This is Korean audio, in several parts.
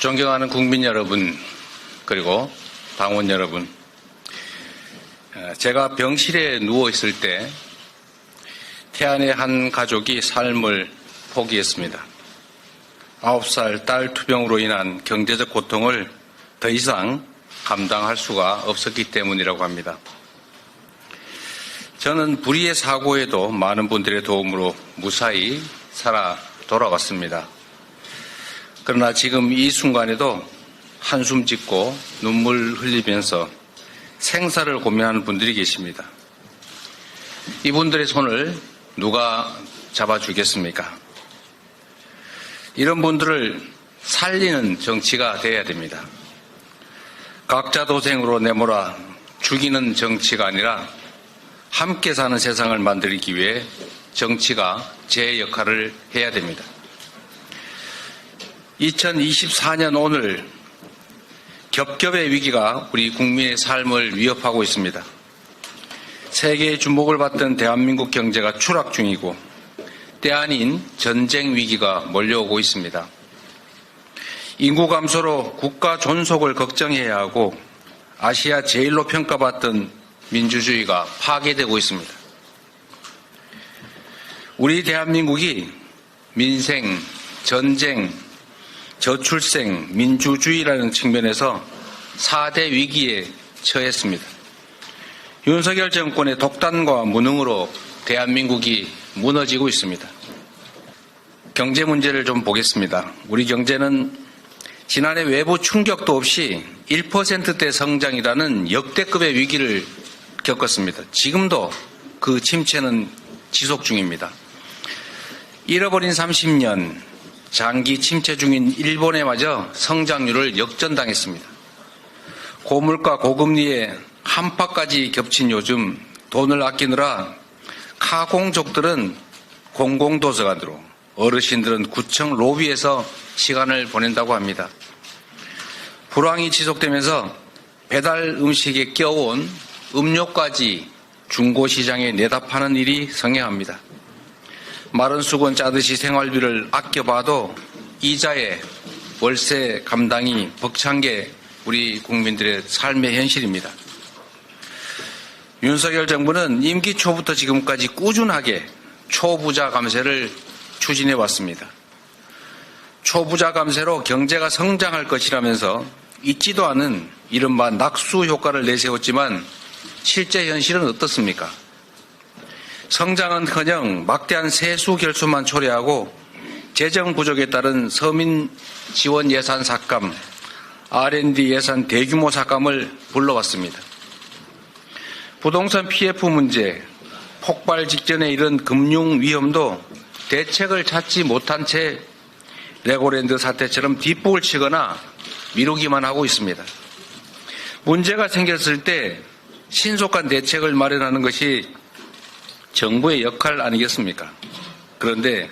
존경하는 국민 여러분, 그리고 당원 여러분, 제가 병실에 누워있을 때 태안의 한 가족이 삶을 포기했습니다. 9살 딸 투병으로 인한 경제적 고통을 더 이상 감당할 수가 없었기 때문이라고 합니다. 저는 불의의 사고에도 많은 분들의 도움으로 무사히 살아 돌아왔습니다. 그러나 지금 이 순간에도 한숨 짓고 눈물 흘리면서 생사를 고민하는 분들이 계십니다. 이분들의 손을 누가 잡아주겠습니까? 이런 분들을 살리는 정치가 되어야 됩니다. 각자 도생으로 내몰아 죽이는 정치가 아니라 함께 사는 세상을 만들기 위해 정치가 제 역할을 해야 됩니다. 2024년 오늘 겹겹의 위기가 우리 국민의 삶을 위협하고 있습니다. 세계의 주목을 받던 대한민국 경제가 추락 중이고 때 아닌 전쟁 위기가 몰려오고 있습니다. 인구 감소로 국가 존속을 걱정해야 하고 아시아 제일로 평가받던 민주주의가 파괴되고 있습니다. 우리 대한민국이 민생, 전쟁, 저출생, 민주주의라는 측면에서 4대 위기에 처했습니다. 윤석열 정권의 독단과 무능으로 대한민국이 무너지고 있습니다. 경제 문제를 좀 보겠습니다. 우리 경제는 지난해 외부 충격도 없이 1%대 성장이라는 역대급의 위기를 겪었습니다. 지금도 그 침체는 지속 중입니다. 잃어버린 30년, 장기 침체 중인 일본에 마저 성장률을 역전당했습니다. 고물가 고금리에 한파까지 겹친 요즘 돈을 아끼느라 카공족들은 공공도서관으로, 어르신들은 구청 로비에서 시간을 보낸다고 합니다. 불황이 지속되면서 배달 음식에 껴온 음료까지 중고시장에 내다 파는 일이 성행합니다. 마른 수건 짜듯이 생활비를 아껴봐도 이자에 월세 감당이 벅찬 게 우리 국민들의 삶의 현실입니다. 윤석열 정부는 임기 초부터 지금까지 꾸준하게 초부자 감세를 추진해 왔습니다. 초부자 감세로 경제가 성장할 것이라면서 있지도 않은 이른바 낙수 효과를 내세웠지만 실제 현실은 어떻습니까? 성장은커녕 막대한 세수 결손만 초래하고 재정 부족에 따른 서민 지원 예산 삭감, R&D 예산 대규모 삭감을 불러왔습니다. 부동산 PF 문제, 폭발 직전에 이른 금융 위험도 대책을 찾지 못한 채 레고랜드 사태처럼 뒷북을 치거나 미루기만 하고 있습니다. 문제가 생겼을 때 신속한 대책을 마련하는 것이 정부의 역할 아니겠습니까? 그런데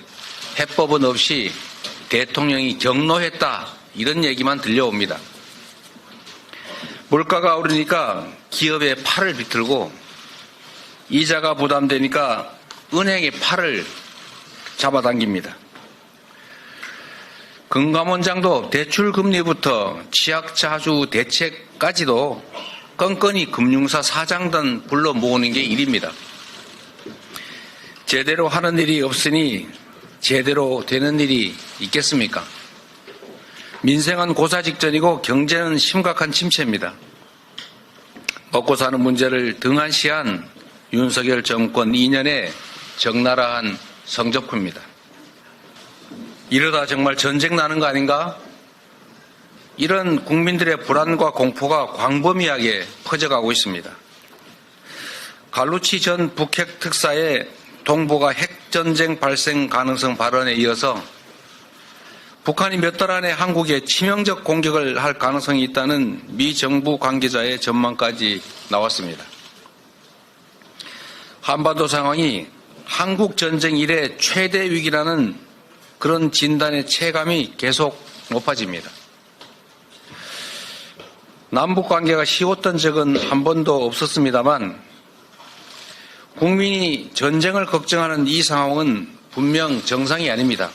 해법은 없이 대통령이 경로했다 이런 얘기만 들려옵니다. 물가가 오르니까 기업의 팔을 비틀고 이자가 부담되니까 은행의 팔을 잡아당깁니다. 금감원장도 대출금리부터 취약자주 대책까지도 건건이 금융사 사장단 불러 모으는 게 일입니다. 제대로 하는 일이 없으니 제대로 되는 일이 있겠습니까? 민생은 고사 직전이고 경제는 심각한 침체입니다. 먹고 사는 문제를 등한시한 윤석열 정권 2년의 적나라한 성적표입니다. 이러다 정말 전쟁 나는 거 아닌가? 이런 국민들의 불안과 공포가 광범위하게 퍼져가고 있습니다. 갈루치 전 북핵 특사의 동북아 핵전쟁 발생 가능성 발언에 이어서 북한이 몇 달 안에 한국에 치명적 공격을 할 가능성이 있다는 미 정부 관계자의 전망까지 나왔습니다. 한반도 상황이 한국 전쟁 이래 최대 위기라는 그런 진단의 체감이 계속 높아집니다. 남북 관계가 쉬웠던 적은 한 번도 없었습니다만 국민이 전쟁을 걱정하는 이 상황은 분명 정상이 아닙니다.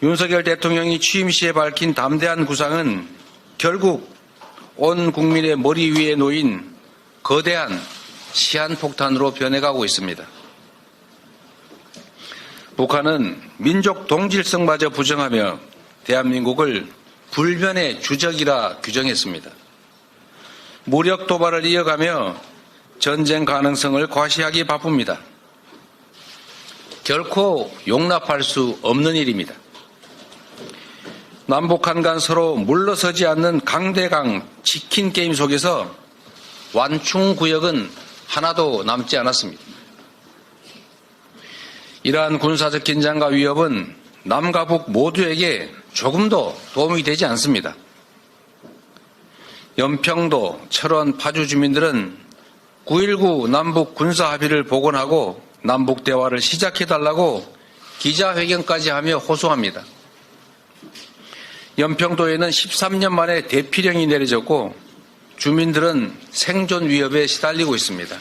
윤석열 대통령이 취임 시에 밝힌 담대한 구상은 결국 온 국민의 머리 위에 놓인 거대한 시한폭탄으로 변해가고 있습니다. 북한은 민족 동질성마저 부정하며 대한민국을 불변의 주적이라 규정했습니다. 무력 도발을 이어가며 전쟁 가능성을 과시하기 바쁩니다. 결코 용납할 수 없는 일입니다. 남북한 간 서로 물러서지 않는 강대강 치킨 게임 속에서 완충구역은 하나도 남지 않았습니다. 이러한 군사적 긴장과 위협은 남과 북 모두에게 조금도 도움이 되지 않습니다. 연평도, 철원, 파주 주민들은 9.19 남북 군사합의를 복원하고 남북 대화를 시작해달라고 기자회견까지 하며 호소합니다. 연평도에는 13년 만에 대피령이 내려졌고 주민들은 생존 위협에 시달리고 있습니다.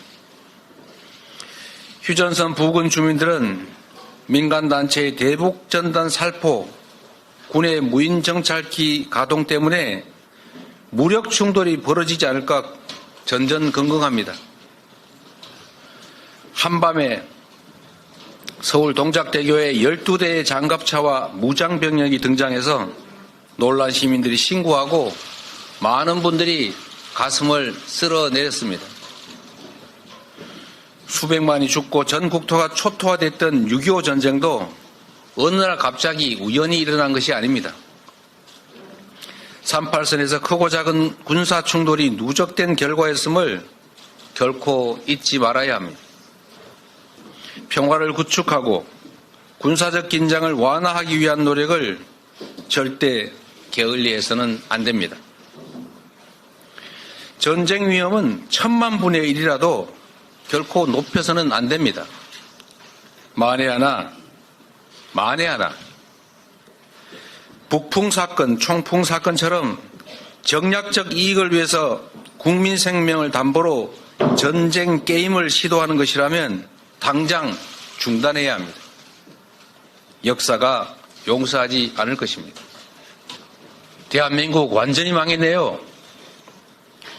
휴전선 부근 주민들은 민간단체의 대북전단 살포, 군의 무인정찰기 가동 때문에 무력 충돌이 벌어지지 않을까 전전긍긍합니다. 한밤에 서울 동작대교에 12대의 장갑차와 무장병력이 등장해서 놀란 시민들이 신고하고 많은 분들이 가슴을 쓸어내렸습니다. 수백만이 죽고 전 국토가 초토화됐던 6.25 전쟁도 어느 날 갑자기 우연히 일어난 것이 아닙니다. 38선에서 크고 작은 군사 충돌이 누적된 결과였음을 결코 잊지 말아야 합니다. 평화를 구축하고 군사적 긴장을 완화하기 위한 노력을 절대 게을리해서는 안 됩니다. 전쟁 위험은 1000만분의 1이라도 결코 높여서는 안 됩니다. 만에 하나 북풍 사건, 총풍 사건처럼 정략적 이익을 위해서 국민 생명을 담보로 전쟁 게임을 시도하는 것이라면 당장 중단해야 합니다. 역사가 용서하지 않을 것입니다. 대한민국 완전히 망했네요.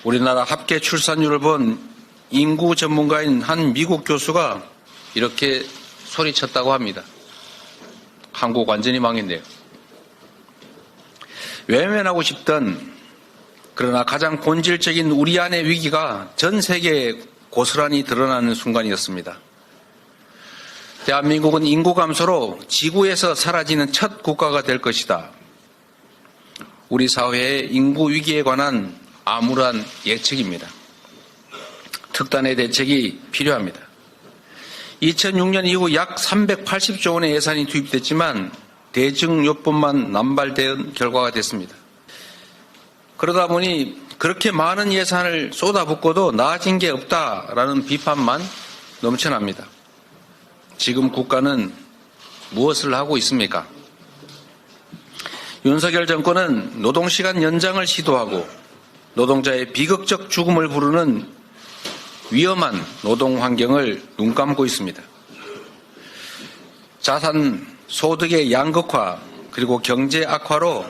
우리나라 합계 출산율을 본 인구 전문가인 한 미국 교수가 이렇게 소리쳤다고 합니다. 한국 완전히 망했네요. 외면하고 싶던 그러나 가장 본질적인 우리 안의 위기가 전 세계에 고스란히 드러나는 순간이었습니다. 대한민국은 인구 감소로 지구에서 사라지는 첫 국가가 될 것이다. 우리 사회의 인구 위기에 관한 암울한 예측입니다. 특단의 대책이 필요합니다. 2006년 이후 약 380조 원의 예산이 투입됐지만 대증요법만 남발된 결과가 됐습니다. 그러다 보니 그렇게 많은 예산을 쏟아붓고도 나아진 게 없다라는 비판만 넘쳐납니다. 지금 국가는 무엇을 하고 있습니까? 윤석열 정권은 노동시간 연장을 시도하고 노동자의 비극적 죽음을 부르는 위험한 노동 환경을 눈감고 있습니다. 자산 소득의 양극화 그리고 경제 악화로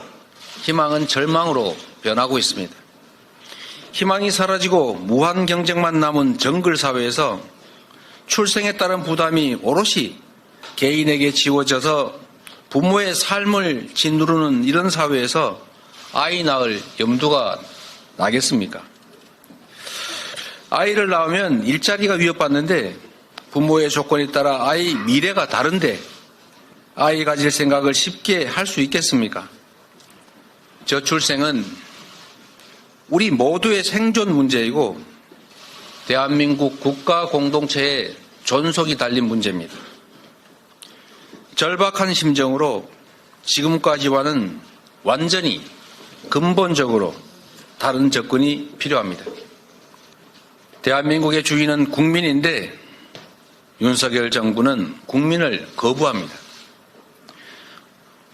희망은 절망으로 변하고 있습니다. 희망이 사라지고 무한 경쟁만 남은 정글 사회에서 출생에 따른 부담이 오롯이 개인에게 지워져서 부모의 삶을 짓누르는 이런 사회에서 아이 낳을 염두가 나겠습니까? 아이를 낳으면 일자리가 위협받는데 부모의 조건에 따라 아이 미래가 다른데 아이 가질 생각을 쉽게 할 수 있겠습니까? 저출생은 우리 모두의 생존 문제이고 대한민국 국가 공동체의 존속이 달린 문제입니다. 절박한 심정으로 지금까지와는 완전히 근본적으로 다른 접근이 필요합니다. 대한민국의 주인은 국민인데 윤석열 정부는 국민을 거부합니다.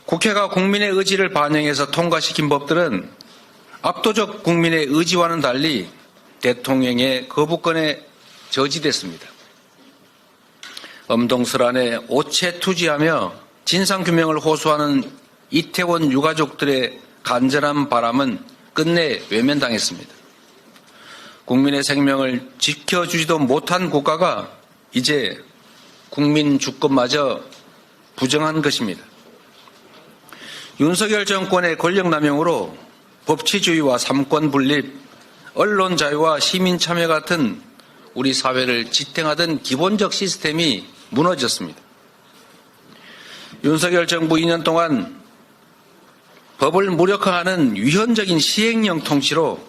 국회가 국민의 의지를 반영해서 통과시킨 법들은 압도적 국민의 의지와는 달리 대통령의 거부권에 저지됐습니다. 엄동설안에 오체투지하며 진상규명을 호소하는 이태원 유가족들의 간절한 바람은 끝내 외면당했습니다. 국민의 생명을 지켜주지도 못한 국가가 이제 국민 주권마저 부정한 것입니다. 윤석열 정권의 권력남용으로 법치주의와 삼권 분립, 언론 자유와 시민 참여 같은 우리 사회를 지탱하던 기본적 시스템이 무너졌습니다. 윤석열 정부 2년 동안 법을 무력화하는 위헌적인 시행령 통치로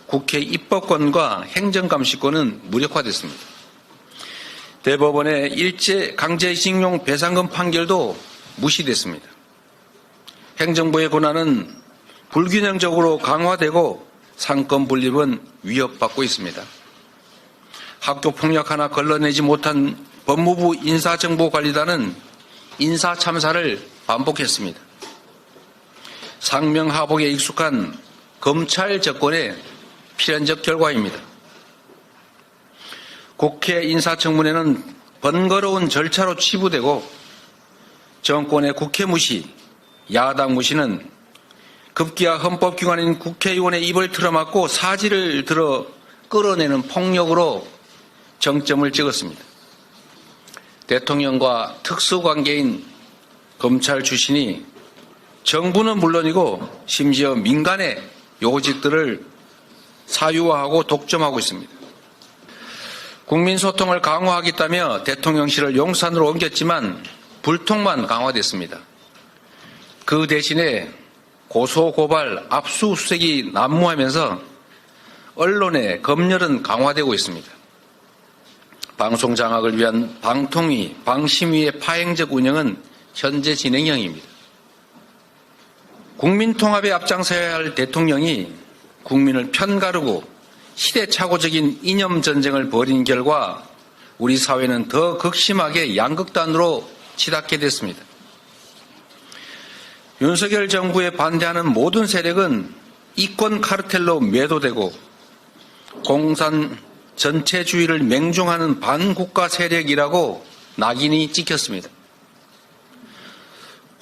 국회 입법권과 행정감시권은 무력화됐습니다. 대법원의 일제 강제징용 배상금 판결도 무시됐습니다. 행정부의 권한은 불균형적으로 강화되고 상권 분립은 위협받고 있습니다. 학교 폭력 하나 걸러내지 못한 법무부 인사정보관리단은 인사참사를 반복했습니다. 상명하복에 익숙한 검찰 정권의 필연적 결과입니다. 국회 인사청문회는 번거로운 절차로 치부되고 정권의 국회 무시, 야당 무시는 급기야 헌법기관인 국회의원의 입을 틀어막고 사지를 들어 끌어내는 폭력으로 정점을 찍었습니다. 대통령과 특수관계인 검찰 출신이 정부는 물론이고 심지어 민간의 요직들을 사유화하고 독점하고 있습니다. 국민소통을 강화하겠다며 대통령실을 용산으로 옮겼지만 불통만 강화됐습니다. 그 대신에 고소고발, 압수수색이 난무하면서 언론의 검열은 강화되고 있습니다. 방송 장악을 위한 방통위, 방심위의 파행적 운영은 현재 진행형입니다. 국민 통합에 앞장서야 할 대통령이 국민을 편가르고 시대착오적인 이념 전쟁을 벌인 결과 우리 사회는 더 극심하게 양극단으로 치닫게 됐습니다. 윤석열 정부에 반대하는 모든 세력은 이권 카르텔로 매도되고 공산 전체주의를 맹종하는 반국가 세력이라고 낙인이 찍혔습니다.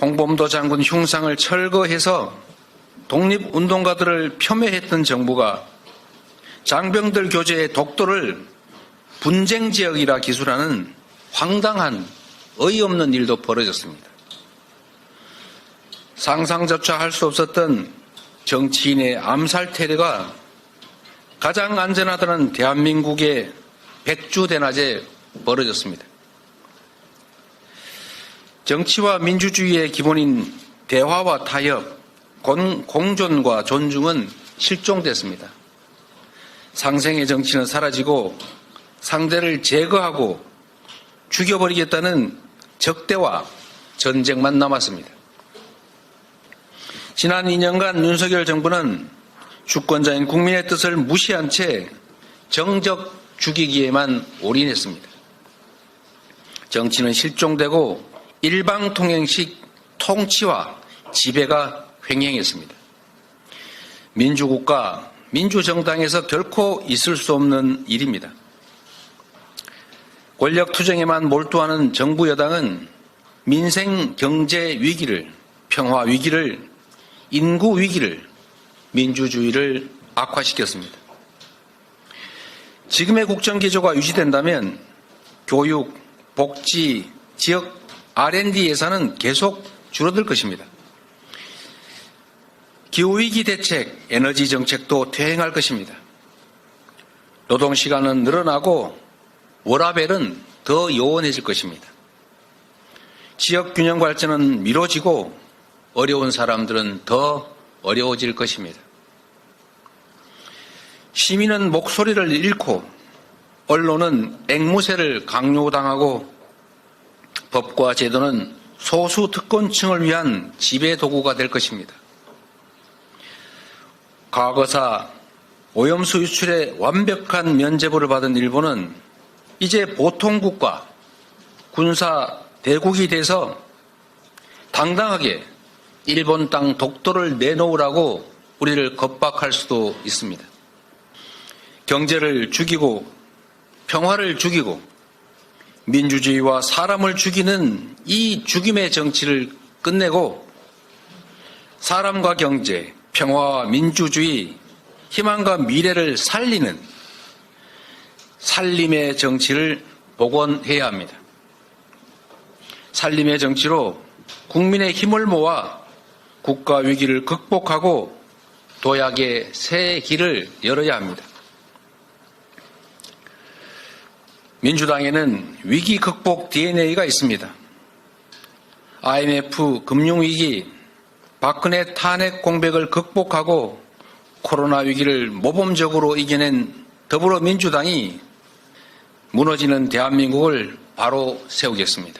홍범도 장군 흉상을 철거해서 독립운동가들을 폄훼했던 정부가 장병들 교제의 독도를 분쟁지역이라 기술하는 황당한 어이없는 일도 벌어졌습니다. 상상조차 할 수 없었던 정치인의 암살 테러가 가장 안전하다는 대한민국의 백주대낮에 벌어졌습니다. 정치와 민주주의의 기본인 대화와 타협, 공존과 존중은 실종됐습니다. 상생의 정치는 사라지고 상대를 제거하고 죽여버리겠다는 적대와 전쟁만 남았습니다. 지난 2년간 윤석열 정부는 주권자인 국민의 뜻을 무시한 채 정적 죽이기에만 올인했습니다. 정치는 실종되고 일방통행식 통치와 지배가 횡행했습니다. 민주국가, 민주정당에서 결코 있을 수 없는 일입니다. 권력투쟁에만 몰두하는 정부 여당은 민생 경제 위기를, 평화 위기를, 인구 위기를, 민주주의를 악화시켰습니다. 지금의 국정기조가 유지된다면 교육, 복지, 지역 R&D 예산은 계속 줄어들 것입니다. 기후위기 대책, 에너지 정책도 퇴행할 것입니다. 노동시간은 늘어나고 워라밸은 더 요원해질 것입니다. 지역균형 발전은 미뤄지고 어려운 사람들은 더 어려워질 것입니다. 시민은 목소리를 잃고 언론은 앵무새를 강요당하고 법과 제도는 소수 특권층을 위한 지배도구가 될 것입니다. 과거사 오염수 유출에 완벽한 면죄부를 받은 일본은 이제 보통국가, 군사 대국이 돼서 당당하게 일본 땅 독도를 내놓으라고 우리를 겁박할 수도 있습니다. 경제를 죽이고 평화를 죽이고 민주주의와 사람을 죽이는 이 죽임의 정치를 끝내고 사람과 경제, 평화와 민주주의, 희망과 미래를 살리는 살림의 정치를 복원해야 합니다. 살림의 정치로 국민의 힘을 모아 국가 위기를 극복하고 도약의 새 길을 열어야 합니다. 민주당에는 위기 극복 DNA가 있습니다. IMF 금융위기, 박근혜 탄핵 공백을 극복하고 코로나 위기를 모범적으로 이겨낸 더불어민주당이 무너지는 대한민국을 바로 세우겠습니다.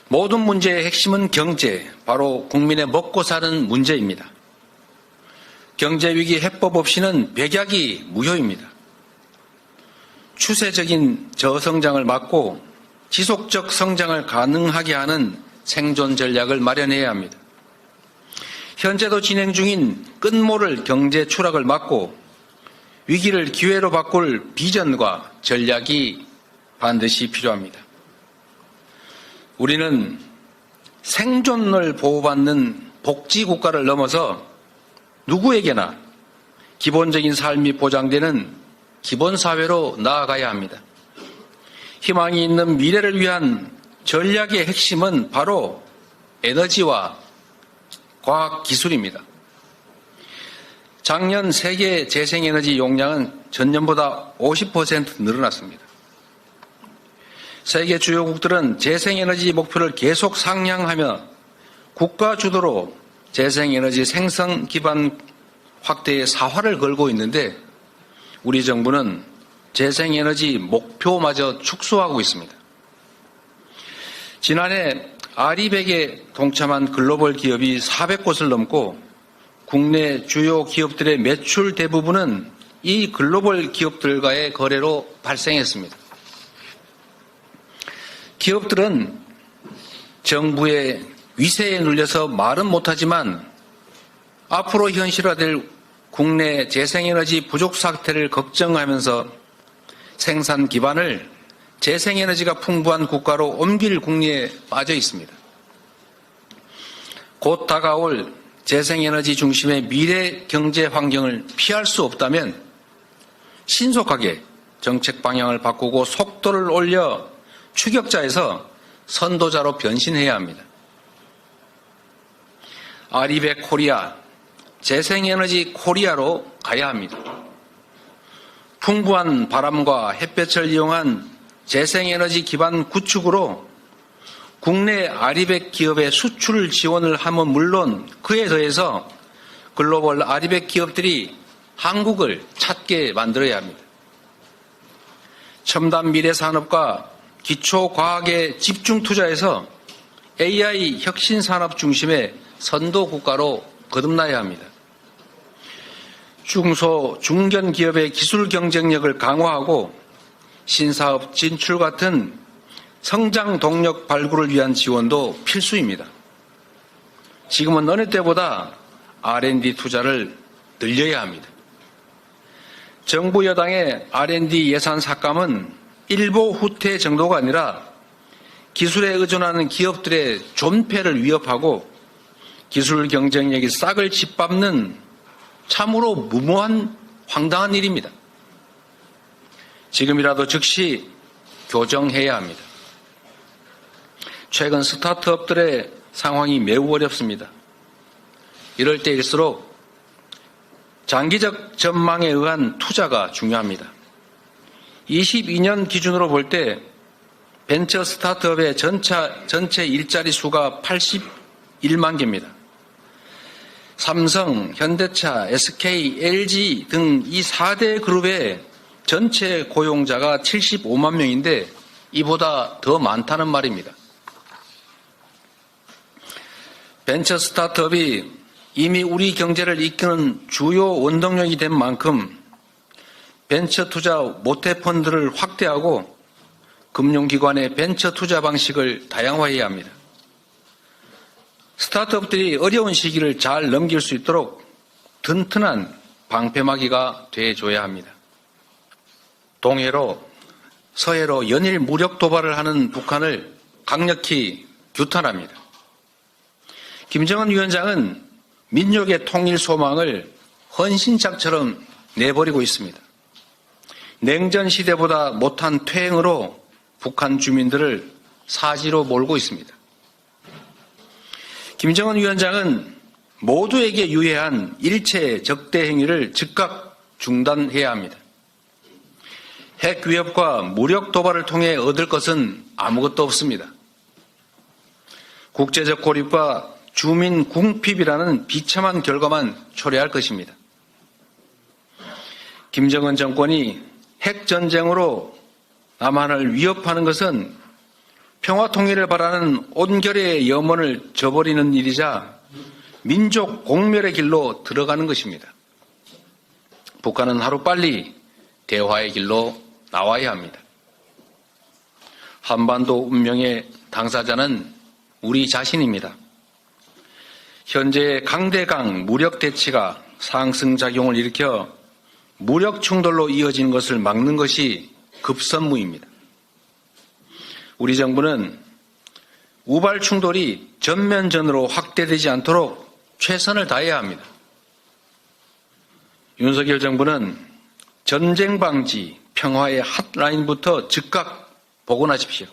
모든 문제의 핵심은 경제, 바로 국민의 먹고 사는 문제입니다. 경제위기 해법 없이는 백약이 무효입니다. 추세적인 저성장을 막고 지속적 성장을 가능하게 하는 생존 전략을 마련해야 합니다. 현재도 진행 중인 끝모를 경제 추락을 막고 위기를 기회로 바꿀 비전과 전략이 반드시 필요합니다. 우리는 생존을 보호받는 복지국가를 넘어서 누구에게나 기본적인 삶이 보장되는 기본사회로 나아가야 합니다. 희망이 있는 미래를 위한 전략의 핵심은 바로 에너지와 과학기술입니다. 작년 세계 재생에너지 용량은 전년보다 50% 늘어났습니다. 세계 주요국들은 재생에너지 목표를 계속 상향하며 국가 주도로 재생에너지 생성 기반 확대에 사활을 걸고 있는데 우리 정부는 재생에너지 목표마저 축소하고 있습니다. 지난해 아리백에 동참한 글로벌 기업이 400곳을 넘고 국내 주요 기업들의 매출 대부분은 이 글로벌 기업들과의 거래로 발생했습니다. 기업들은 정부의 위세에 눌려서 말은 못하지만 앞으로 현실화될 국내 재생에너지 부족 사태를 걱정하면서 생산 기반을 재생에너지가 풍부한 국가로 옮길 궁리에 빠져 있습니다. 곧 다가올 재생에너지 중심의 미래 경제 환경을 피할 수 없다면 신속하게 정책 방향을 바꾸고 속도를 올려 추격자에서 선도자로 변신해야 합니다. 아리백 코리아, 재생에너지 코리아로 가야 합니다. 풍부한 바람과 햇볕을 이용한 재생에너지 기반 구축으로 국내 아리백 기업의 수출 지원을 하면 물론 그에 더해서 글로벌 아리백 기업들이 한국을 찾게 만들어야 합니다. 첨단 미래 산업과 기초과학에 집중 투자해서 AI 혁신 산업 중심의 선도 국가로 거듭나야 합니다. 중소, 중견 기업의 기술 경쟁력을 강화하고 신사업 진출 같은 성장 동력 발굴을 위한 지원도 필수입니다. 지금은 어느 때보다 R&D 투자를 늘려야 합니다. 정부 여당의 R&D 예산 삭감은 일보 후퇴 정도가 아니라 기술에 의존하는 기업들의 존폐를 위협하고 기술 경쟁력이 싹을 짓밟는 참으로 무모한 황당한 일입니다. 지금이라도 즉시 교정해야 합니다. 최근 스타트업들의 상황이 매우 어렵습니다. 이럴 때일수록 장기적 전망에 의한 투자가 중요합니다. 22년 기준으로 볼 때 벤처 스타트업의 전체 일자리 수가 81만 개입니다. 삼성, 현대차, SK, LG 등 이 4대 그룹의 전체 고용자가 75만 명인데 이보다 더 많다는 말입니다. 벤처 스타트업이 이미 우리 경제를 이끄는 주요 원동력이 된 만큼 벤처 투자 모태펀드를 확대하고 금융기관의 벤처 투자 방식을 다양화해야 합니다. 스타트업들이 어려운 시기를 잘 넘길 수 있도록 튼튼한 방패막이가 돼줘야 합니다. 동해로 서해로 연일 무력 도발을 하는 북한을 강력히 규탄합니다. 김정은 위원장은 민족의 통일 소망을 헌신짝처럼 내버리고 있습니다. 냉전 시대보다 못한 퇴행으로 북한 주민들을 사지로 몰고 있습니다. 김정은 위원장은 모두에게 유해한 일체 적대 행위를 즉각 중단해야 합니다. 핵 위협과 무력 도발을 통해 얻을 것은 아무것도 없습니다. 국제적 고립과 주민 궁핍이라는 비참한 결과만 초래할 것입니다. 김정은 정권이 핵전쟁으로 남한을 위협하는 것은 평화 통일을 바라는 온결의 염원을 저버리는 일이자 민족 공멸의 길로 들어가는 것입니다. 북한은 하루빨리 대화의 길로 나와야 합니다. 한반도 운명의 당사자는 우리 자신입니다. 현재 강대강 무력 대치가 상승작용을 일으켜 무력 충돌로 이어지는 것을 막는 것이 급선무입니다. 우리 정부는 우발 충돌이 전면전으로 확대되지 않도록 최선을 다해야 합니다. 윤석열 정부는 전쟁 방지, 평화의 핫라인부터 즉각 복원하십시오.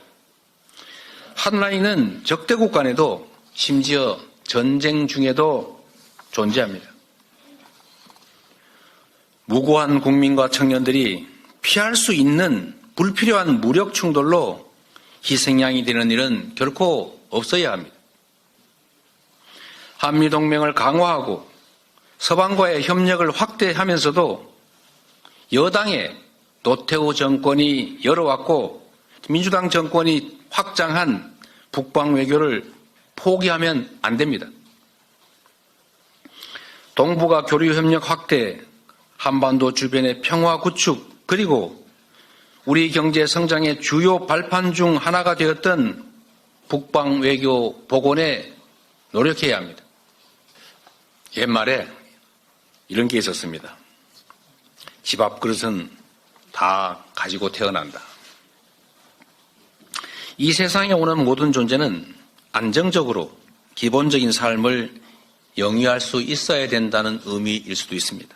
핫라인은 적대국 간에도 심지어 전쟁 중에도 존재합니다. 무고한 국민과 청년들이 피할 수 있는 불필요한 무력 충돌로 희생양이 되는 일은 결코 없어야 합니다. 한미동맹을 강화하고 서방과의 협력을 확대하면서도 여당의 노태우 정권이 열어왔고 민주당 정권이 확장한 북방 외교를 포기하면 안 됩니다. 동북아 교류 협력 확대, 한반도 주변의 평화 구축, 그리고 우리 경제 성장의 주요 발판 중 하나가 되었던 북방 외교 복원에 노력해야 합니다. 옛말에 이런 게 있었습니다. 집 앞 그릇은 다 가지고 태어난다. 이 세상에 오는 모든 존재는 안정적으로 기본적인 삶을 영위할 수 있어야 된다는 의미일 수도 있습니다.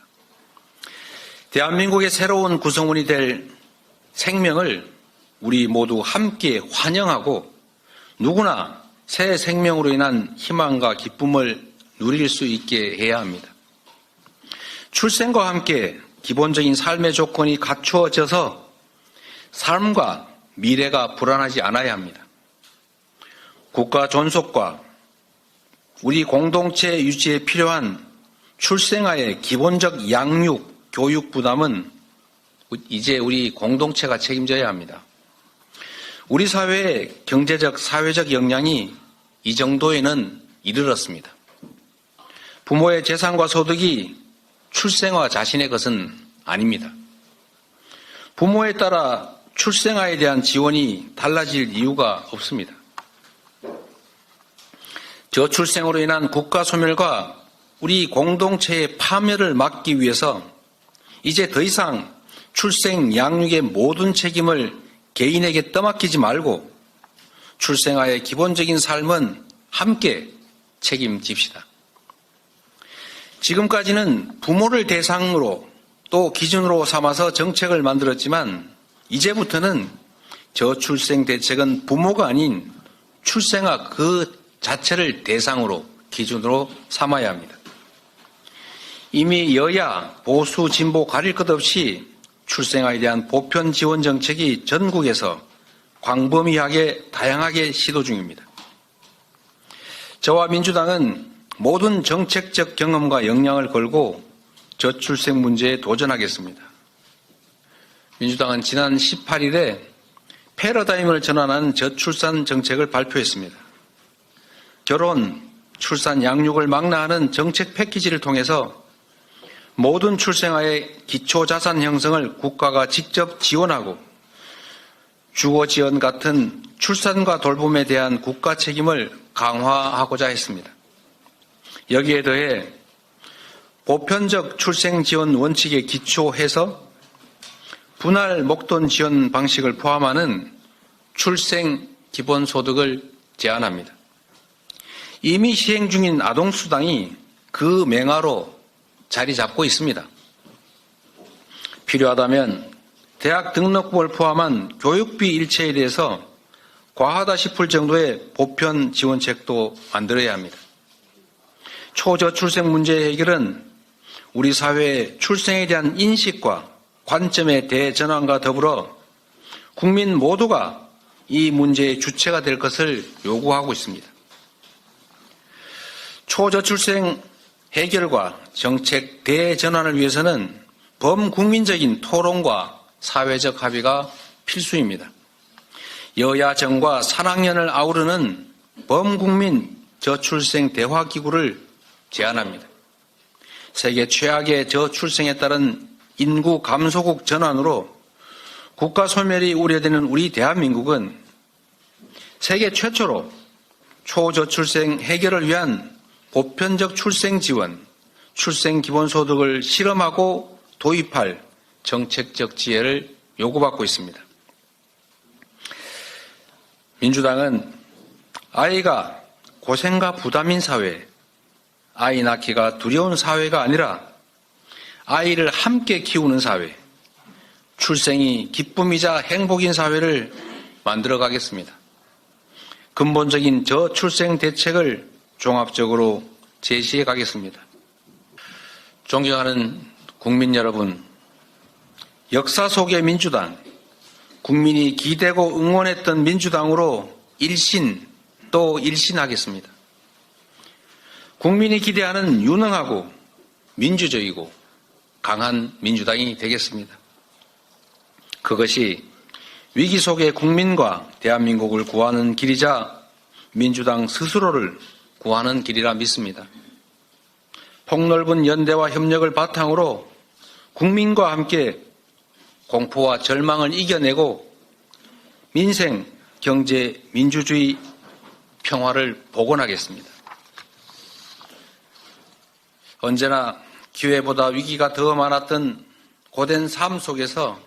대한민국의 새로운 구성원이 될 생명을 우리 모두 함께 환영하고 누구나 새 생명으로 인한 희망과 기쁨을 누릴 수 있게 해야 합니다. 출생과 함께 기본적인 삶의 조건이 갖추어져서 삶과 미래가 불안하지 않아야 합니다. 국가 존속과 우리 공동체 유지에 필요한 출생아의 기본적 양육, 교육 부담은 이제 우리 공동체가 책임져야 합니다. 우리 사회의 경제적, 사회적 역량이 이 정도에는 이르렀습니다. 부모의 재산과 소득이 출생아 자신의 것은 아닙니다. 부모에 따라 출생아에 대한 지원이 달라질 이유가 없습니다. 저출생으로 인한 국가 소멸과 우리 공동체의 파멸을 막기 위해서 이제 더 이상 출생 양육의 모든 책임을 개인에게 떠맡기지 말고 출생아의 기본적인 삶은 함께 책임집시다. 지금까지는 부모를 대상으로 또 기준으로 삼아서 정책을 만들었지만 이제부터는 저출생 대책은 부모가 아닌 출생아 그 자체를 대상으로 기준으로 삼아야 합니다. 이미 여야, 보수, 진보 가릴 것 없이 출생아에 대한 보편 지원 정책이 전국에서 광범위하게 다양하게 시도 중입니다. 저와 민주당은 모든 정책적 경험과 역량을 걸고 저출생 문제에 도전하겠습니다. 민주당은 지난 18일에 패러다임을 전환한 저출산 정책을 발표했습니다. 결혼, 출산, 양육을 망라하는 정책 패키지를 통해서 모든 출생아의 기초자산 형성을 국가가 직접 지원하고 주거 지원 같은 출산과 돌봄에 대한 국가 책임을 강화하고자 했습니다. 여기에 더해 보편적 출생 지원 원칙에 기초해서 분할 목돈 지원 방식을 포함하는 출생 기본소득을 제한합니다. 이미 시행 중인 아동수당이 그 맹화로 자리 잡고 있습니다. 필요하다면 대학 등록금을 포함한 교육비 일체에 대해서 과하다 싶을 정도의 보편 지원책도 만들어야 합니다. 초저출생 문제 해결은 우리 사회의 출생에 대한 인식과 관점의 대전환과 더불어 국민 모두가 이 문제의 주체가 될 것을 요구하고 있습니다. 초저출생 해결과 정책 대전환을 위해서는 범국민적인 토론과 사회적 합의가 필수입니다. 여야 정과 산학연을 아우르는 범국민 저출생 대화기구를 제안합니다. 세계 최악의 저출생에 따른 인구 감소국 전환으로 국가 소멸이 우려되는 우리 대한민국은 세계 최초로 초저출생 해결을 위한 보편적 출생 지원, 출생 기본소득을 실험하고 도입할 정책적 지혜를 요구받고 있습니다. 민주당은 아이가 고생과 부담인 사회, 아이 낳기가 두려운 사회가 아니라 아이를 함께 키우는 사회, 출생이 기쁨이자 행복인 사회를 만들어 가겠습니다. 근본적인 저출생 대책을 종합적으로 제시해 가겠습니다. 존경하는 국민 여러분, 역사 속의 민주당, 국민이 기대고 응원했던 민주당으로 일신 또 일신하겠습니다. 국민이 기대하는 유능하고 민주적이고 강한 민주당이 되겠습니다. 그것이 위기 속의 국민과 대한민국을 구하는 길이자 민주당 스스로를 구하는 길이라 믿습니다. 폭넓은 연대와 협력을 바탕으로 국민과 함께 공포와 절망을 이겨내고 민생, 경제, 민주주의, 평화를 복원하겠습니다. 언제나 기회보다 위기가 더 많았던 고된 삶 속에서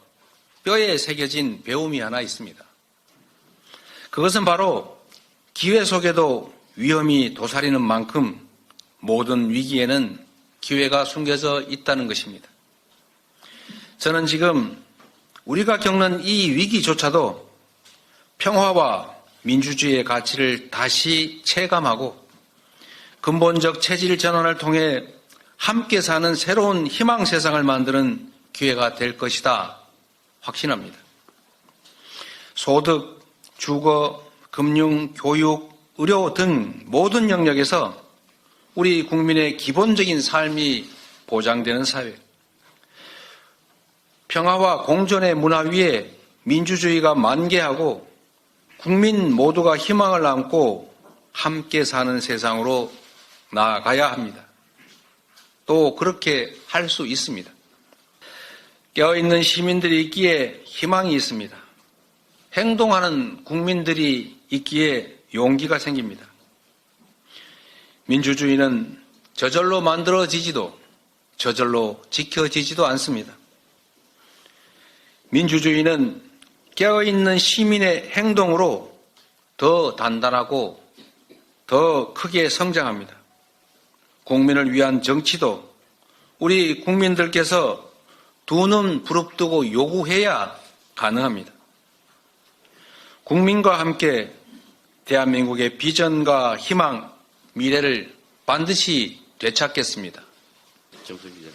뼈에 새겨진 배움이 하나 있습니다. 그것은 바로 기회 속에도 위험이 도사리는 만큼 모든 위기에는 기회가 숨겨져 있다는 것입니다. 저는 지금 우리가 겪는 이 위기조차도 평화와 민주주의의 가치를 다시 체감하고 근본적 체질 전환을 통해 함께 사는 새로운 희망 세상을 만드는 기회가 될 것이다 확신합니다. 소득, 주거, 금융, 교육, 의료 등 모든 영역에서 우리 국민의 기본적인 삶이 보장되는 사회, 평화와 공존의 문화 위에 민주주의가 만개하고 국민 모두가 희망을 안고 함께 사는 세상으로 나아가야 합니다. 또 그렇게 할 수 있습니다. 깨어있는 시민들이 있기에 희망이 있습니다. 행동하는 국민들이 있기에 용기가 생깁니다. 민주주의는 저절로 만들어지지도 저절로 지켜지지도 않습니다. 민주주의는 깨어있는 시민의 행동으로 더 단단하고 더 크게 성장합니다. 국민을 위한 정치도 우리 국민들께서 두 눈 부릅뜨고 요구해야 가능합니다. 국민과 함께 대한민국의 비전과 희망, 미래를 반드시 되찾겠습니다. 정석 기자님.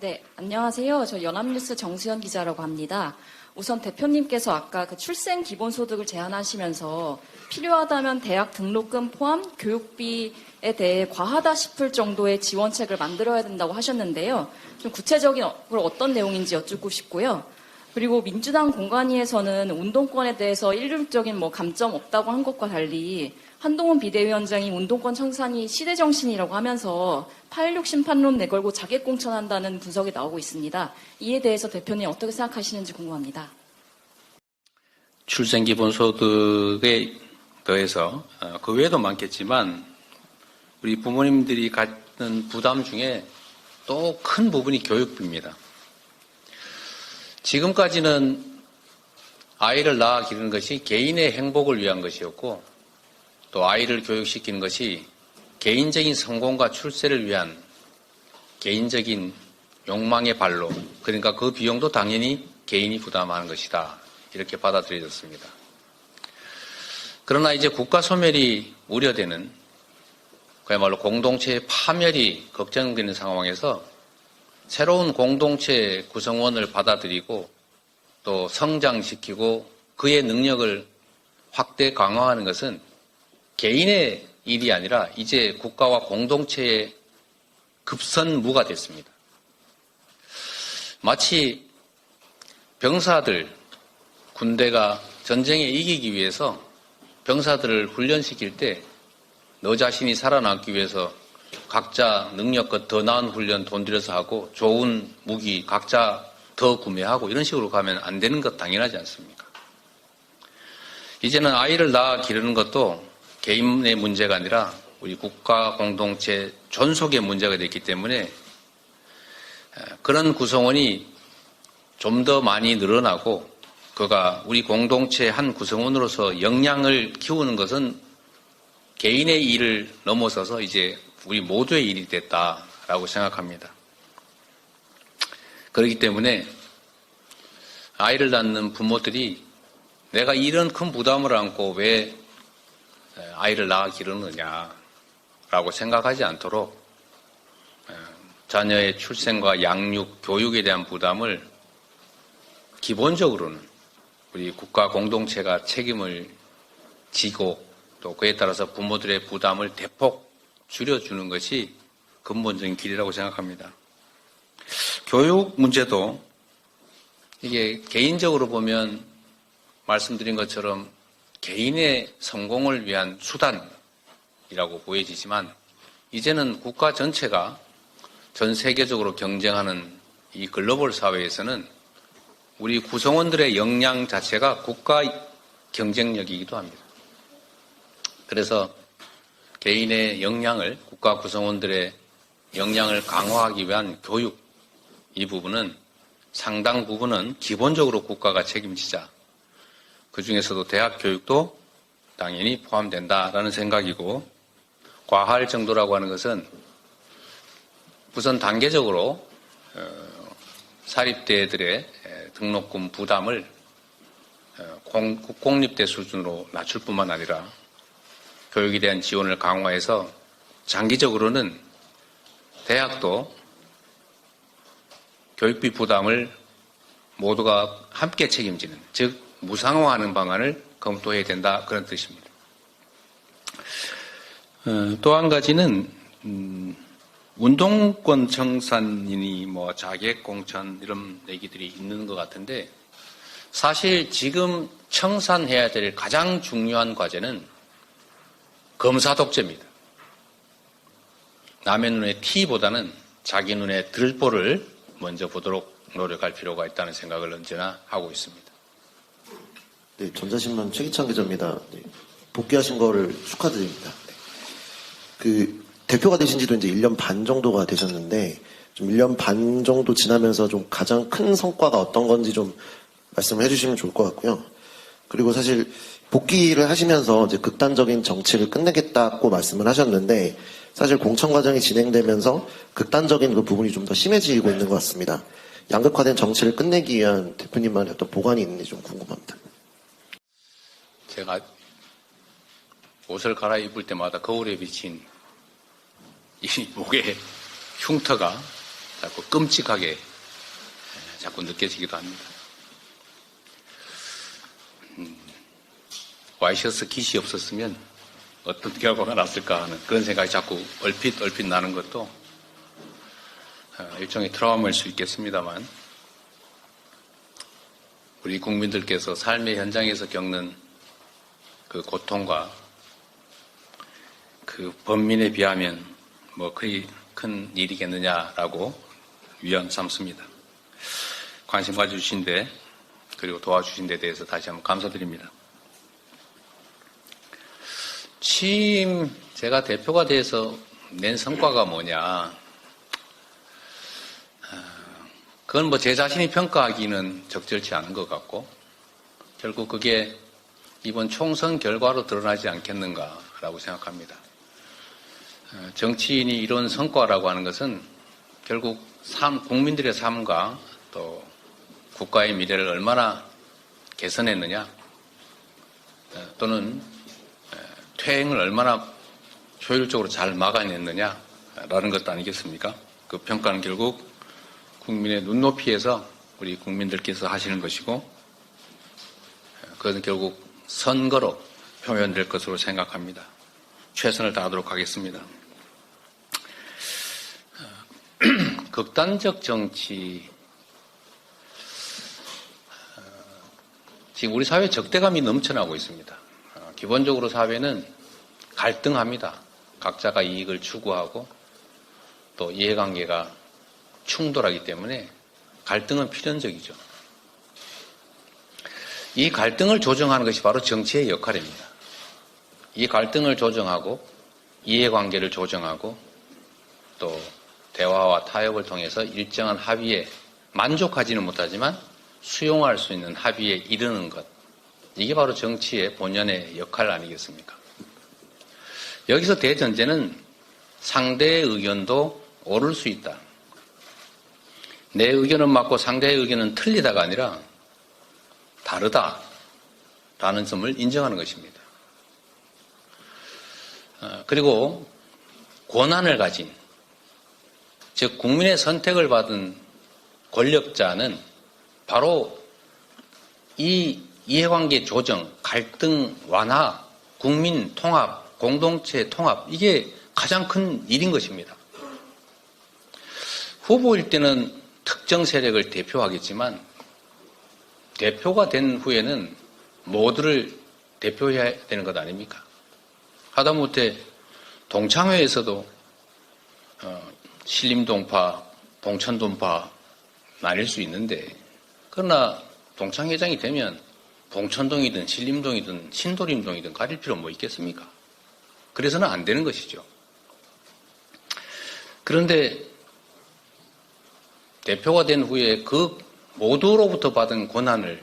네, 안녕하세요. 저 연합뉴스 정수현 기자라고 합니다. 우선 대표님께서 아까 그 출생 기본소득을 제안하시면서 필요하다면 대학 등록금 포함 교육비에 대해 과하다 싶을 정도의 지원책을 만들어야 된다고 하셨는데요. 좀 구체적으로 어떤 내용인지 여쭙고 싶고요. 그리고 민주당 공관위에서는 운동권에 대해서 일률적인 감점 없다고 한 것과 달리 한동훈 비대위원장이 운동권 청산이 시대정신이라고 하면서 8.16 심판론 내걸고 자객공천한다는 분석이 나오고 있습니다. 이에 대해서 대표님 어떻게 생각하시는지 궁금합니다. 출생기본소득에 더해서 그 외에도 많겠지만 우리 부모님들이 갖는 부담 중에 또 큰 부분이 교육비입니다. 지금까지는 아이를 낳아 기르는 것이 개인의 행복을 위한 것이었고 또 아이를 교육시키는 것이 개인적인 성공과 출세를 위한 개인적인 욕망의 발로, 그러니까 그 비용도 당연히 개인이 부담하는 것이다. 이렇게 받아들여졌습니다. 그러나 이제 국가 소멸이 우려되는, 그야말로 공동체의 파멸이 걱정되는 상황에서 새로운 공동체 구성원을 받아들이고 또 성장시키고 그의 능력을 확대 강화하는 것은 개인의 일이 아니라 이제 국가와 공동체의 급선무가 됐습니다. 마치 병사들, 군대가 전쟁에 이기기 위해서 병사들을 훈련시킬 때 너 자신이 살아남기 위해서 각자 능력껏 더 나은 훈련 돈 들여서 하고 좋은 무기 각자 더 구매하고 이런 식으로 가면 안 되는 것 당연하지 않습니까? 이제는 아이를 낳아 기르는 것도 개인의 문제가 아니라 우리 국가 공동체 존속의 문제가 됐기 때문에 그런 구성원이 좀 더 많이 늘어나고 그가 우리 공동체의 한 구성원으로서 역량을 키우는 것은 개인의 일을 넘어서서 이제 우리 모두의 일이 됐다라고 생각합니다. 그렇기 때문에 아이를 낳는 부모들이 내가 이런 큰 부담을 안고 왜 아이를 낳아 기르느냐라고 생각하지 않도록 자녀의 출생과 양육, 교육에 대한 부담을 기본적으로는 우리 국가 공동체가 책임을 지고 또 그에 따라서 부모들의 부담을 대폭 줄여주는 것이 근본적인 길이라고 생각합니다. 교육 문제도 이게 개인적으로 보면 말씀드린 것처럼 개인의 성공을 위한 수단이라고 보여지지만 이제는 국가 전체가 전 세계적으로 경쟁하는 이 글로벌 사회에서는 우리 구성원들의 역량 자체가 국가 경쟁력이기도 합니다. 그래서 개인의 역량을, 국가 구성원들의 역량을 강화하기 위한 교육, 이 부분은 상당 부분은 기본적으로 국가가 책임지자. 그 중에서도 대학 교육도 당연히 포함된다라는 생각이고, 과할 정도라고 하는 것은 우선 단계적으로 사립대들의 등록금 부담을 국공립대 수준으로 낮출 뿐만 아니라 교육에 대한 지원을 강화해서 장기적으로는 대학도 교육비 부담을 모두가 함께 책임지는, 즉 무상화하는 방안을 검토해야 된다, 그런 뜻입니다. 또 한 가지는 운동권 청산이니 뭐 자객 공천 이런 얘기들이 있는 것 같은데 사실 지금 청산해야 될 가장 중요한 과제는 검사 독재입니다. 남의 눈에 티보다는 자기 눈에 들보를 먼저 보도록 노력할 필요가 있다는 생각을 언제나 하고 있습니다. 네, 전자신문 최기찬 기자입니다. 네, 복귀하신 거를 축하드립니다. 네. 그 대표가 되신 지도 이제 1년 반 정도가 되셨는데 좀 1년 반 정도 지나면서 좀 가장 큰 성과가 어떤 건지 좀 말씀을 해주시면 좋을 것 같고요. 그리고 사실 복귀를 하시면서 이제 극단적인 정치를 끝내겠다고 말씀을 하셨는데 사실 공천 과정이 진행되면서 극단적인 그 부분이 좀 더 심해지고 있는 것 같습니다. 양극화된 정치를 끝내기 위한 대표님만의 어떤 보관이 있는지 좀 궁금합니다. 제가 옷을 갈아입을 때마다 거울에 비친 이 목의 흉터가 자꾸 끔찍하게 자꾸 느껴지기도 합니다. 와이셔츠 깃이 없었으면 어떤 결과가 났을까 하는 그런 생각이 자꾸 얼핏 나는 것도 일종의 트라우마일 수 있겠습니다만 우리 국민들께서 삶의 현장에서 겪는 그 고통과 그 범민에 비하면 뭐 그리 큰 일이겠느냐라고 위안 삼습니다. 관심 가져주신 데 그리고 도와주신 데 대해서 다시 한번 감사드립니다. 취임 제가 대표가 돼서 낸 성과가 뭐냐, 그건 뭐 제 자신이 평가하기는 적절치 않은 것 같고 결국 그게 이번 총선 결과로 드러나지 않겠는가라고 생각합니다. 정치인이 이룬 성과라고 하는 것은 결국 국민들의 삶과 또 국가의 미래를 얼마나 개선했느냐, 또는 퇴행을 얼마나 효율적으로 잘 막아냈느냐라는 것도 아니겠습니까? 그 평가는 결국 국민의 눈높이에서 우리 국민들께서 하시는 것이고, 그것은 결국 선거로 표현될 것으로 생각합니다. 최선을 다하도록 하겠습니다. 극단적 정치, 지금 우리 사회에 적대감이 넘쳐나고 있습니다. 기본적으로 사회는 갈등합니다. 각자가 이익을 추구하고 또 이해관계가 충돌하기 때문에 갈등은 필연적이죠. 이 갈등을 조정하는 것이 바로 정치의 역할입니다. 이 갈등을 조정하고 이해관계를 조정하고 또 대화와 타협을 통해서 일정한 합의에 만족하지는 못하지만 수용할 수 있는 합의에 이르는 것, 이게 바로 정치의 본연의 역할 아니겠습니까? 여기서 대전제는 상대의 의견도 옳을 수 있다. 내 의견은 맞고 상대의 의견은 틀리다가 아니라 다르다라는 점을 인정하는 것입니다. 그리고 권한을 가진, 즉 국민의 선택을 받은 권력자는 바로 이 이해관계 조정, 갈등 완화, 국민 통합, 공동체 통합, 이게 가장 큰 일인 것입니다. 후보일 때는 특정 세력을 대표하겠지만 대표가 된 후에는 모두를 대표해야 되는 것 아닙니까? 하다못해 동창회에서도 신림동파, 봉천동파 나뉠 수 있는데, 그러나 동창회장이 되면 봉천동이든 신림동이든 신도림동이든 가릴 필요 뭐 있겠습니까? 그래서는 안 되는 것이죠. 그런데 대표가 된 후에 그 모두로부터 받은 권한을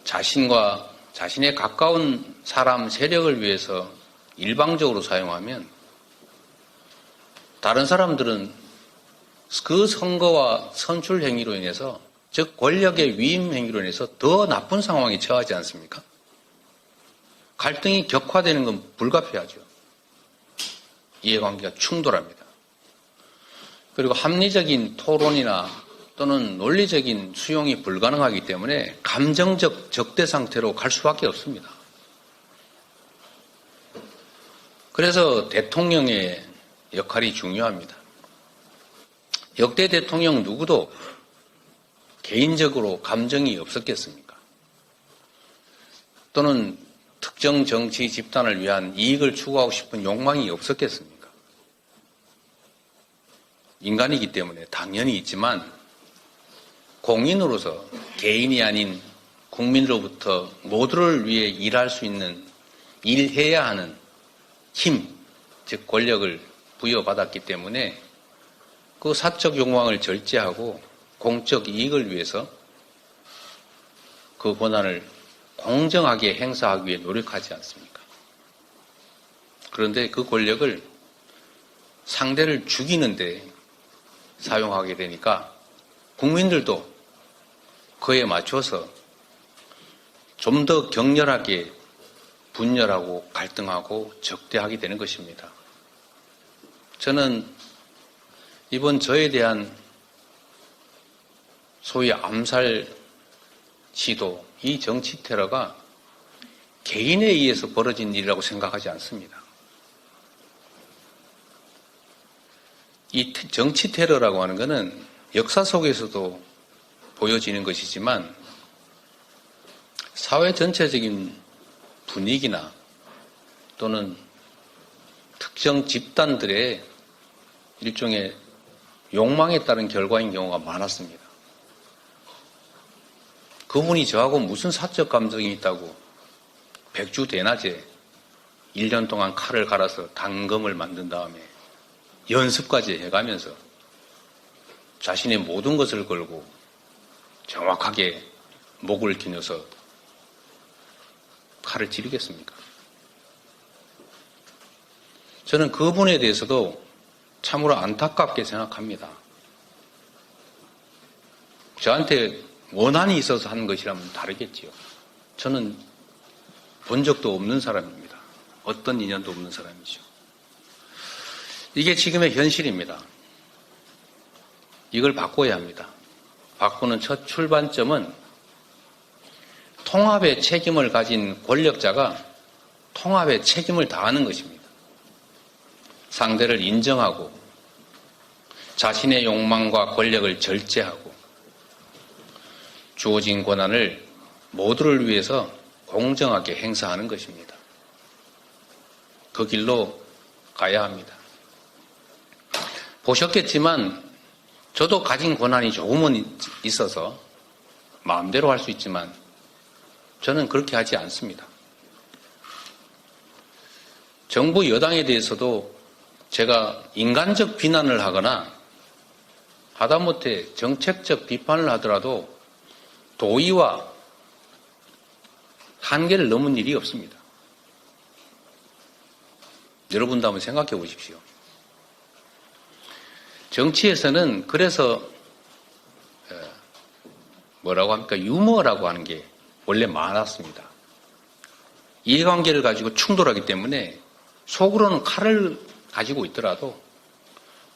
자신과 자신의 가까운 사람, 세력을 위해서 일방적으로 사용하면 다른 사람들은 그 선거와 선출 행위로 인해서, 즉 권력의 위임 행위로 인해서 더 나쁜 상황에 처하지 않습니까? 갈등이 격화되는 건 불가피하죠. 이해관계가 충돌합니다. 그리고 합리적인 토론이나 또는 논리적인 수용이 불가능하기 때문에 감정적 적대 상태로 갈 수밖에 없습니다. 그래서 대통령의 역할이 중요합니다. 역대 대통령 누구도 개인적으로 감정이 없었겠습니까? 또는 특정 정치 집단을 위한 이익을 추구하고 싶은 욕망이 없었겠습니까? 인간이기 때문에 당연히 있지만 공인으로서 개인이 아닌 국민으로부터 모두를 위해 일할 수 있는, 일해야 하는 힘, 즉 권력을 부여받았기 때문에 그 사적 욕망을 절제하고 공적 이익을 위해서 그 권한을 공정하게 행사하기 위해 노력하지 않습니까? 그런데 그 권력을 상대를 죽이는데 사용하게 되니까 국민들도 그에 맞춰서 좀 더 격렬하게 분열하고 갈등하고 적대하게 되는 것입니다. 저는 이번 저에 대한 소위 암살 시도, 이 정치 테러가 개인에 의해서 벌어진 일이라고 생각하지 않습니다. 이 정치 테러라고 하는 것은 역사 속에서도 보여지는 것이지만 사회 전체적인 분위기나 또는 특정 집단들의 일종의 욕망에 따른 결과인 경우가 많았습니다. 그분이 저하고 무슨 사적 감정이 있다고 백주대낮에 1년 동안 칼을 갈아서 단검을 만든 다음에 연습까지 해가면서 자신의 모든 것을 걸고 정확하게 목을 기녀서 칼을 찌르겠습니까? 저는 그분에 대해서도 참으로 안타깝게 생각합니다. 저한테 원한이 있어서 하는 것이라면 다르겠지요. 저는 본 적도 없는 사람입니다. 어떤 인연도 없는 사람이죠. 이게 지금의 현실입니다. 이걸 바꿔야 합니다. 바꾸는 첫 출발점은 통합의 책임을 가진 권력자가 통합의 책임을 다하는 것입니다. 상대를 인정하고 자신의 욕망과 권력을 절제하고 주어진 권한을 모두를 위해서 공정하게 행사하는 것입니다. 그 길로 가야 합니다. 보셨겠지만 저도 가진 권한이 조금은 있어서 마음대로 할 수 있지만 저는 그렇게 하지 않습니다. 정부 여당에 대해서도 제가 인간적 비난을 하거나 하다못해 정책적 비판을 하더라도 도의와 한계를 넘은 일이 없습니다. 여러분도 한번 생각해 보십시오. 정치에서는 그래서 뭐라고 합니까? 유머라고 하는 게 원래 많았습니다. 이해관계를 가지고 충돌하기 때문에 속으로는 칼을 가지고 있더라도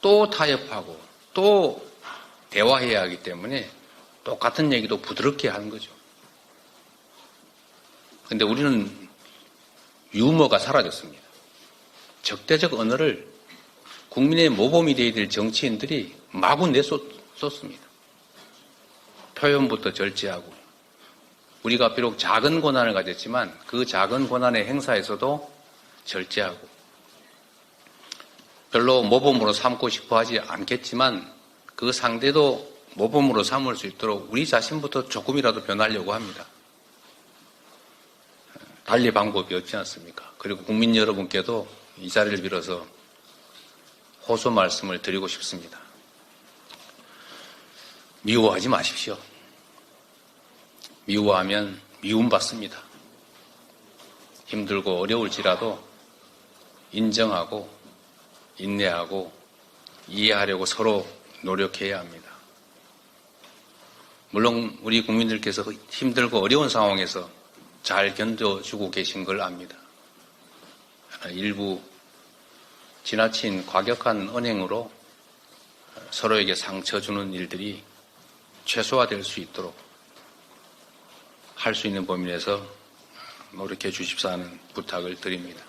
또 타협하고 또 대화해야 하기 때문에 똑같은 얘기도 부드럽게 하는 거죠. 그런데 우리는 유머가 사라졌습니다. 적대적 언어를 국민의 모범이 되어야 될 정치인들이 마구 내쏟습니다. 표현부터 절제하고 우리가 비록 작은 권한을 가졌지만 그 작은 권한의 행사에서도 절제하고 별로 모범으로 삼고 싶어 하지 않겠지만 그 상대도 모범으로 삼을 수 있도록 우리 자신부터 조금이라도 변하려고 합니다. 달리 방법이 없지 않습니까? 그리고 국민 여러분께도 이 자리를 빌어서 호소 말씀을 드리고 싶습니다. 미워하지 마십시오. 미워하면 미움받습니다. 힘들고 어려울지라도 인정하고 인내하고 이해하려고 서로 노력해야 합니다. 물론 우리 국민들께서 힘들고 어려운 상황에서 잘 견뎌주고 계신 걸 압니다. 일부 지나친 과격한 언행으로 서로에게 상처 주는 일들이 최소화될 수 있도록 할 수 있는 범위 내에서 노력해 주십사 하는 부탁을 드립니다.